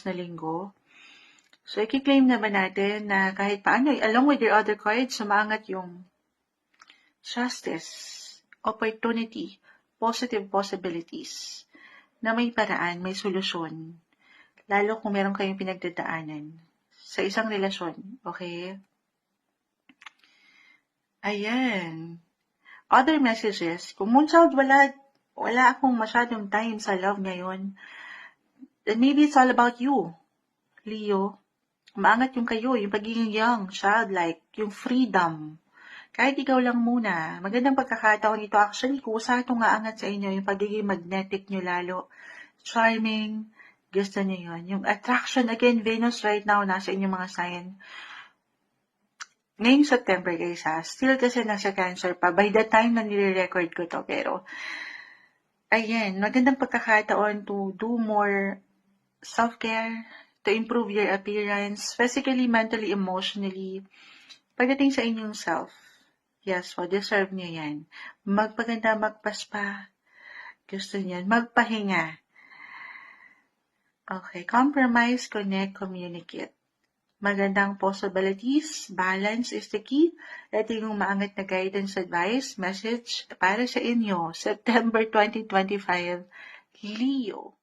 madalas na linggo. So, i-claim naman natin na kahit paano, along with your other cards, sumangat yung justice, opportunity, positive possibilities, na may paraan, may solusyon, lalo kung meron kayong pinagdadaanan sa isang relasyon, okay? Ayan. Other messages, kung Moonchild, wala akong masyadong time sa love ngayon, then maybe it's all about you, Leo. Maangat yung kayo, yung pagiging young, childlike, yung freedom. Kahit ikaw lang muna, magandang pagkakataon ito. Actually, kusa itong aangat sa inyo, yung pagiging magnetic nyo lalo. Charming, gusto nyo yun. Yung attraction, again, Venus right now, nasa inyong mga sign. Ngayong September, guys, still kasi nasa Cancer pa. By the time na nire-record ko to, pero, ayan, magandang pagkakataon to do more self-care, to improve your appearance, physically, mentally, emotionally, pagdating sa inyong self. Yes, so deserve niyo yan. Magpaganda, magpaspa. Gusto niyan. Magpahinga. Okay, compromise, connect, communicate. Magandang possibilities, balance is the key. Ito yung maangat na guidance advice, message para sa inyo, September 2025, Leo.